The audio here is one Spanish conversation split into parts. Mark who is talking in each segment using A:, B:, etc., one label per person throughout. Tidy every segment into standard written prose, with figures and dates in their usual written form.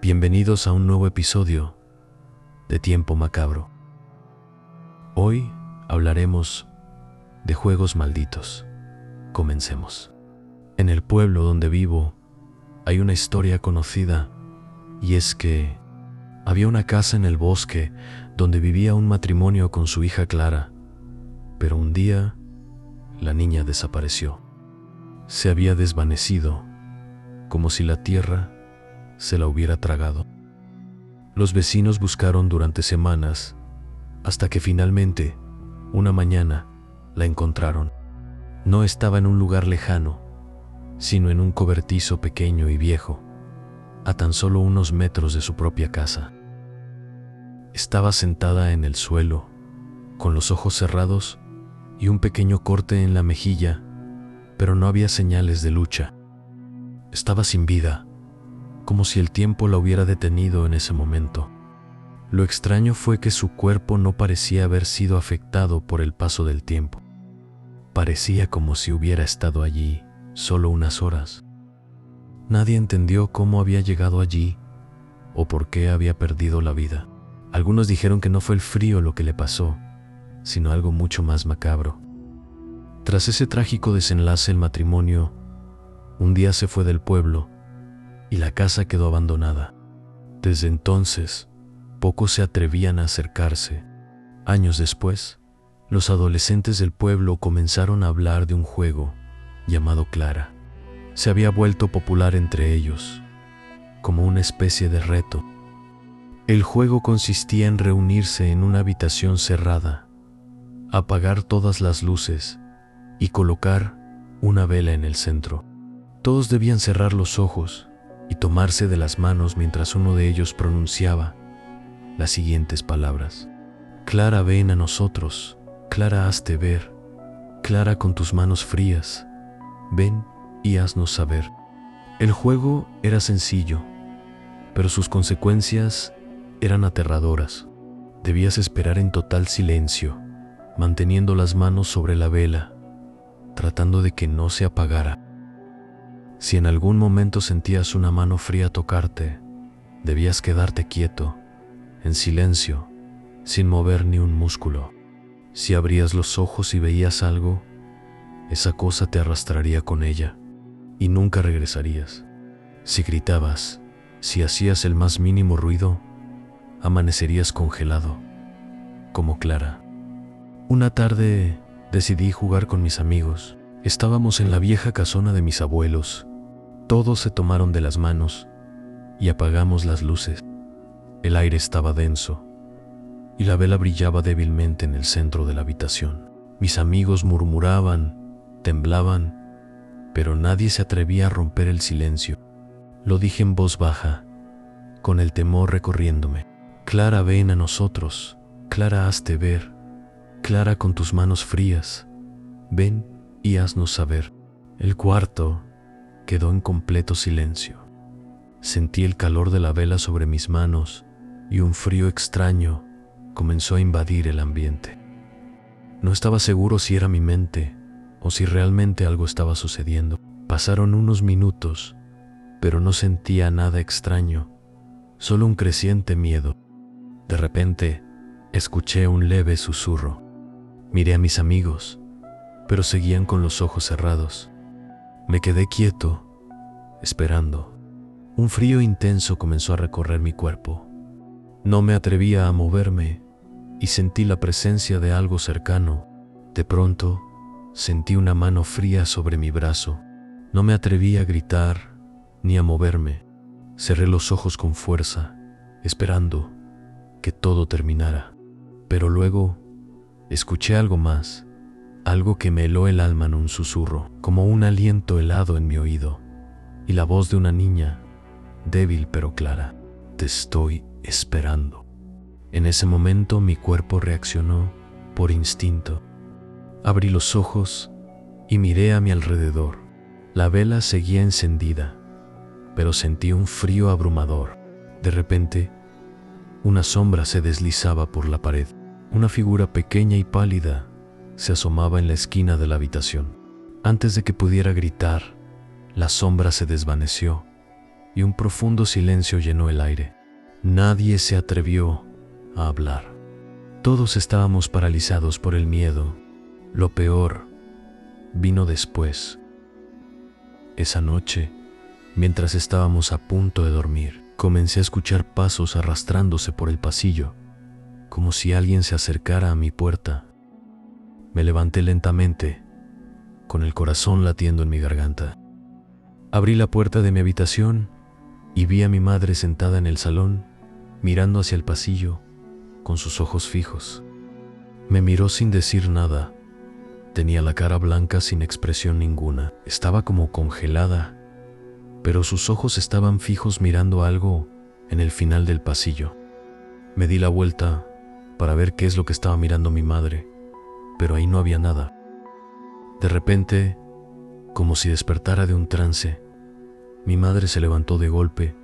A: Bienvenidos a un nuevo episodio de Tiempo Macabro. Hoy hablaremos de juegos malditos. Comencemos. En el pueblo donde vivo hay una historia conocida, y es que había una casa en el bosque donde vivía un matrimonio con su hija Clara, pero un día la niña desapareció. Se había desvanecido, como si la tierra se la hubiera tragado. Los vecinos buscaron durante semanas, hasta que finalmente, una mañana, la encontraron. No estaba en un lugar lejano, sino en un cobertizo pequeño y viejo, a tan solo unos metros de su propia casa. Estaba sentada en el suelo, con los ojos cerrados y un pequeño corte en la mejilla, pero no había señales de lucha. Estaba sin vida, como si el tiempo la hubiera detenido en ese momento. Lo extraño fue que su cuerpo no parecía haber sido afectado por el paso del tiempo. Parecía como si hubiera estado allí solo unas horas. Nadie entendió cómo había llegado allí o por qué había perdido la vida. Algunos dijeron que no fue el frío lo que le pasó, sino algo mucho más macabro. Tras ese trágico desenlace, el matrimonio un día se fue del pueblo y la casa quedó abandonada. Desde entonces, pocos se atrevían a acercarse. Años después, los adolescentes del pueblo comenzaron a hablar de un juego llamado Clara. Se había vuelto popular entre ellos, como una especie de reto. El juego consistía en reunirse en una habitación cerrada, apagar todas las luces y colocar una vela en el centro. Todos debían cerrar los ojos y tomarse de las manos mientras uno de ellos pronunciaba las siguientes palabras: Clara, ven a nosotros, Clara, hazte ver, Clara, con tus manos frías, ven y haznos saber. El juego era sencillo, pero sus consecuencias eran aterradoras. Debías esperar en total silencio, manteniendo las manos sobre la vela, tratando de que no se apagara. Si en algún momento sentías una mano fría tocarte, debías quedarte quieto, en silencio, sin mover ni un músculo. Si abrías los ojos y veías algo, esa cosa te arrastraría con ella y nunca regresarías. Si gritabas, si hacías el más mínimo ruido, amanecerías congelado, como Clara. Una tarde decidí jugar con mis amigos. Estábamos en la vieja casona de mis abuelos. Todos se tomaron de las manos y apagamos las luces. El aire estaba denso y la vela brillaba débilmente en el centro de la habitación. Mis amigos murmuraban, temblaban, pero nadie se atrevía a romper el silencio. Lo dije en voz baja, con el temor recorriéndome: Clara, ven a nosotros, Clara, hazte ver, Clara, con tus manos frías, ven y haznos saber. El cuarto quedó en completo silencio. Sentí el calor de la vela sobre mis manos y un frío extraño comenzó a invadir el ambiente. No estaba seguro si era mi mente o si realmente algo estaba sucediendo. Pasaron unos minutos, pero no sentía nada extraño, solo un creciente miedo. De repente, escuché un leve susurro. Miré a mis amigos, pero seguían con los ojos cerrados. Me quedé quieto, esperando. Un frío intenso comenzó a recorrer mi cuerpo. No me atrevía a moverme y sentí la presencia de algo cercano. De pronto, sentí una mano fría sobre mi brazo. No me atreví a gritar ni a moverme. Cerré los ojos con fuerza, esperando que todo terminara. Pero luego, escuché algo más. Algo que me heló el alma en un susurro, como un aliento helado en mi oído, y la voz de una niña, débil pero clara: te estoy esperando. En ese momento mi cuerpo reaccionó por instinto. Abrí los ojos y miré a mi alrededor. La vela seguía encendida, pero sentí un frío abrumador. De repente, una sombra se deslizaba por la pared. Una figura pequeña y pálida se asomaba en la esquina de la habitación. Antes de que pudiera gritar, la sombra se desvaneció y un profundo silencio llenó el aire. Nadie se atrevió a hablar. Todos estábamos paralizados por el miedo. Lo peor vino después. Esa noche, mientras estábamos a punto de dormir, comencé a escuchar pasos arrastrándose por el pasillo, como si alguien se acercara a mi puerta. Me levanté lentamente, con el corazón latiendo en mi garganta. Abrí la puerta de mi habitación y vi a mi madre sentada en el salón, mirando hacia el pasillo, con sus ojos fijos. Me miró sin decir nada. Tenía la cara blanca sin expresión ninguna. Estaba como congelada, pero sus ojos estaban fijos mirando algo en el final del pasillo. Me di la vuelta para ver qué es lo que estaba mirando mi madre, pero ahí no había nada. De repente, como si despertara de un trance, mi madre se levantó de golpe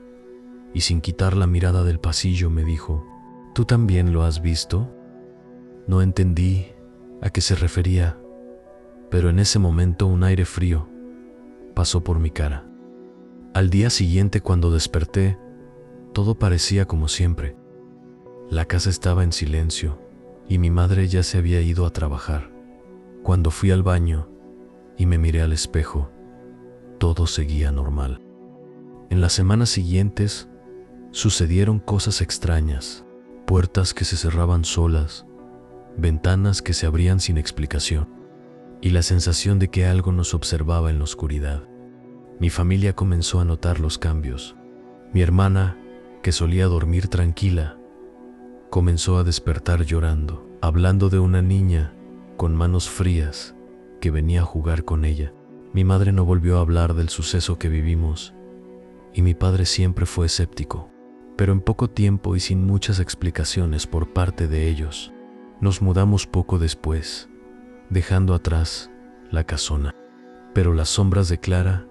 A: y sin quitar la mirada del pasillo me dijo: ¿Tú también lo has visto? No entendí a qué se refería, pero en ese momento un aire frío pasó por mi cara. Al día siguiente, cuando desperté, todo parecía como siempre. La casa estaba en silencio y mi madre ya se había ido a trabajar. Cuando fui al baño y me miré al espejo, todo seguía normal. En las semanas siguientes sucedieron cosas extrañas: puertas que se cerraban solas, ventanas que se abrían sin explicación, y la sensación de que algo nos observaba en la oscuridad. Mi familia comenzó a notar los cambios. Mi hermana, que solía dormir tranquila, comenzó a despertar llorando, hablando de una niña con manos frías que venía a jugar con ella. Mi madre no volvió a hablar del suceso que vivimos y mi padre siempre fue escéptico. Pero en poco tiempo y sin muchas explicaciones por parte de ellos, nos mudamos poco después, dejando atrás la casona. Pero las sombras de Clara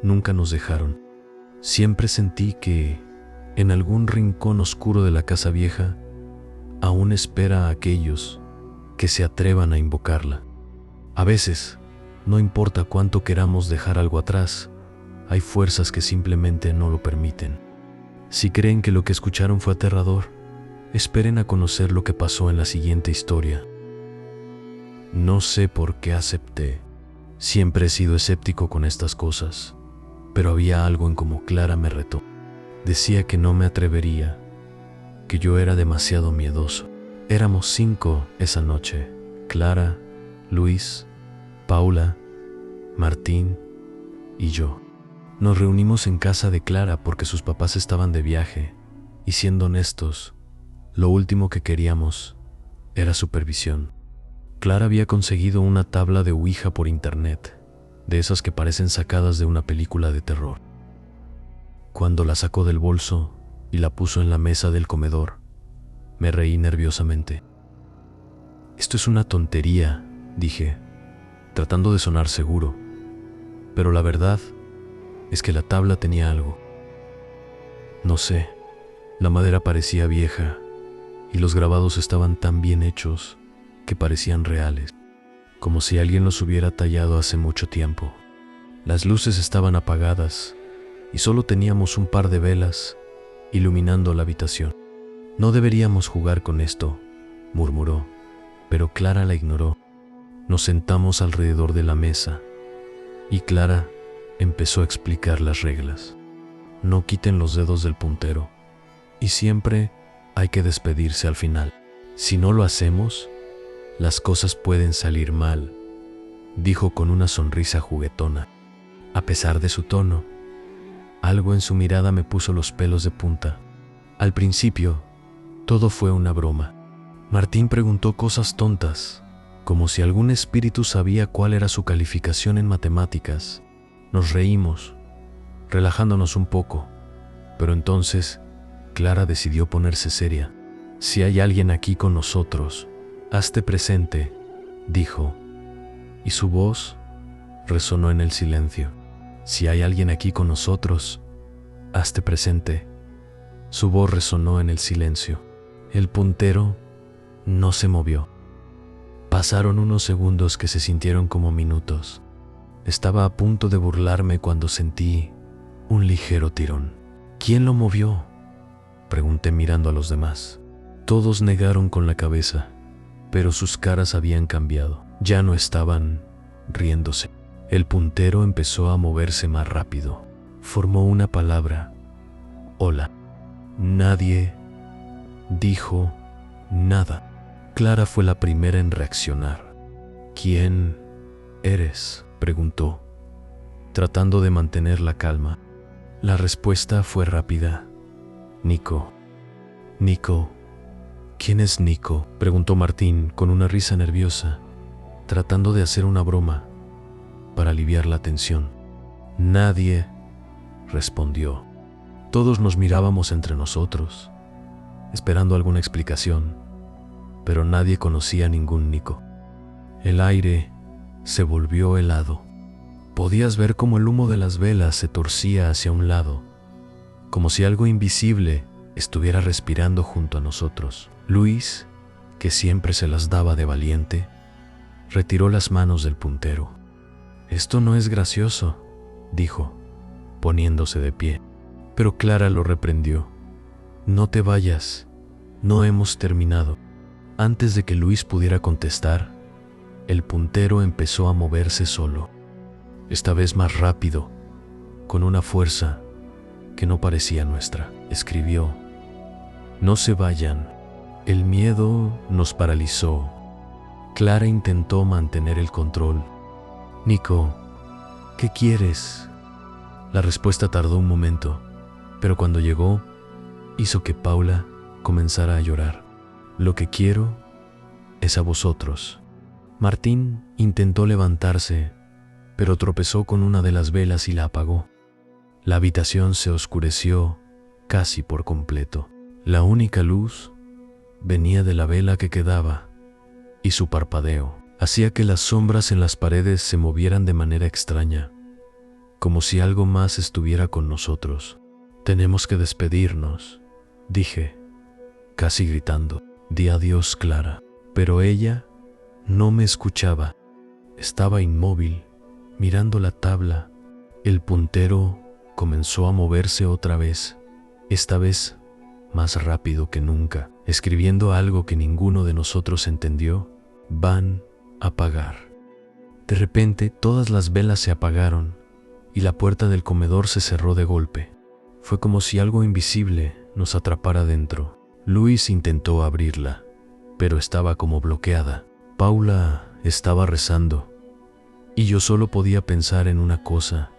A: nunca nos dejaron. Siempre sentí que, en algún rincón oscuro de la casa vieja, aún espera a aquellos que se atrevan a invocarla. A veces, no importa cuánto queramos dejar algo atrás, hay fuerzas que simplemente no lo permiten. Si creen que lo que escucharon fue aterrador, esperen a conocer lo que pasó en la siguiente historia. No sé por qué acepté. Siempre he sido escéptico con estas cosas, pero había algo en cómo Clara me retó. Decía que no me atrevería, que yo era demasiado miedoso. Éramos 5 esa noche: Clara, Luis, Paula, Martín y yo. Nos reunimos en casa de Clara porque sus papás estaban de viaje, y siendo honestos, lo último que queríamos era supervisión. Clara había conseguido una tabla de Ouija por internet, de esas que parecen sacadas de una película de terror. Cuando la sacó del bolso y la puso en la mesa del comedor, me reí nerviosamente. «Esto es una tontería», dije, tratando de sonar seguro, pero la verdad es que la tabla tenía algo. No sé, la madera parecía vieja y los grabados estaban tan bien hechos que parecían reales, como si alguien los hubiera tallado hace mucho tiempo. Las luces estaban apagadas y solo teníamos un par de velas iluminando la habitación. «No deberíamos jugar con esto», murmuró, pero Clara la ignoró. Nos sentamos alrededor de la mesa y Clara empezó a explicar las reglas. No quiten los dedos del puntero y siempre hay que despedirse al final. Si no lo hacemos, las cosas pueden salir mal, dijo con una sonrisa juguetona. A pesar de su tono, algo en su mirada me puso los pelos de punta. Al principio, todo fue una broma. Martín preguntó cosas tontas, como si algún espíritu sabía cuál era su calificación en matemáticas. Nos reímos, relajándonos un poco, pero entonces Clara decidió ponerse seria. «Si hay alguien aquí con nosotros, hazte presente», dijo, y su voz resonó en el silencio. «Si hay alguien aquí con nosotros, hazte presente». Su voz resonó en el silencio. El puntero no se movió. Pasaron unos segundos que se sintieron como minutos. Estaba a punto de burlarme cuando sentí un ligero tirón. ¿Quién lo movió?, pregunté mirando a los demás. Todos negaron con la cabeza, pero sus caras habían cambiado. Ya no estaban riéndose. El puntero empezó a moverse más rápido. Formó una palabra: hola. Nadie dijo nada. Clara fue la primera en reaccionar. ¿Quién eres?, preguntó, tratando de mantener la calma. La respuesta fue rápida: Nico. Nico. ¿Quién es Nico?, preguntó Martín con una risa nerviosa, tratando de hacer una broma para aliviar la tensión. Nadie respondió. Todos nos mirábamos entre nosotros, esperando alguna explicación, pero nadie conocía a ningún Nico. El aire se volvió helado. Podías ver cómo el humo de las velas se torcía hacia un lado, como si algo invisible estuviera respirando junto a nosotros. Luis, que siempre se las daba de valiente, retiró las manos del puntero. «Esto no es gracioso», dijo, poniéndose de pie. Pero Clara lo reprendió. «No te vayas, no hemos terminado». Antes de que Luis pudiera contestar, el puntero empezó a moverse solo, esta vez más rápido, con una fuerza que no parecía nuestra. Escribió: «No se vayan». El miedo nos paralizó. Clara intentó mantener el control. «Nico, ¿qué quieres?». La respuesta tardó un momento, pero cuando llegó, hizo que Paula comenzara a llorar. «Lo que quiero es a vosotros». Martín intentó levantarse, pero tropezó con una de las velas y la apagó. La habitación se oscureció casi por completo. La única luz venía de la vela que quedaba, y su parpadeo hacía que las sombras en las paredes se movieran de manera extraña, como si algo más estuviera con nosotros. «Tenemos que despedirnos», dije, casi gritando. «Di adiós, Clara». Pero ella no me escuchaba. Estaba inmóvil, mirando la tabla. El puntero comenzó a moverse otra vez, esta vez más rápido que nunca, escribiendo algo que ninguno de nosotros entendió: «Van a pagar». De repente, todas las velas se apagaron y la puerta del comedor se cerró de golpe. Fue como si algo invisible nos atrapara dentro. Luis intentó abrirla, pero estaba como bloqueada. Paula estaba rezando, y yo solo podía pensar en una cosa: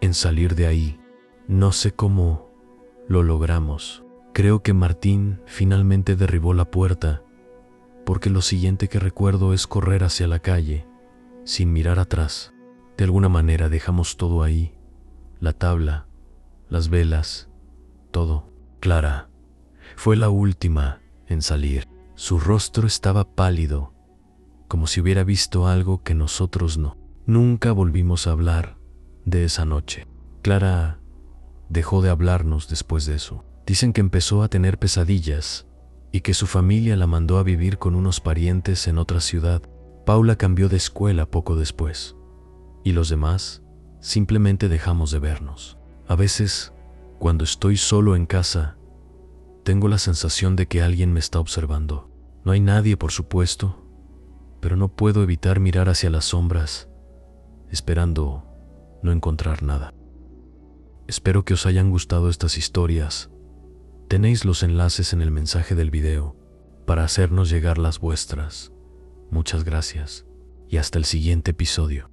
A: en salir de ahí. No sé cómo lo logramos. Creo que Martín finalmente derribó la puerta, porque lo siguiente que recuerdo es correr hacia la calle, sin mirar atrás. De alguna manera dejamos todo ahí: la tabla, las velas, todo. Clara fue la última en salir. Su rostro estaba pálido, como si hubiera visto algo que nosotros no. Nunca volvimos a hablar de esa noche. Clara dejó de hablarnos después de eso. Dicen que empezó a tener pesadillas y que su familia la mandó a vivir con unos parientes en otra ciudad. Paula cambió de escuela poco después, y los demás simplemente dejamos de vernos. A veces, cuando estoy solo en casa, tengo la sensación de que alguien me está observando. No hay nadie, por supuesto, pero no puedo evitar mirar hacia las sombras, esperando no encontrar nada. Espero que os hayan gustado estas historias. Tenéis los enlaces en el mensaje del video para hacernos llegar las vuestras. Muchas gracias y hasta el siguiente episodio.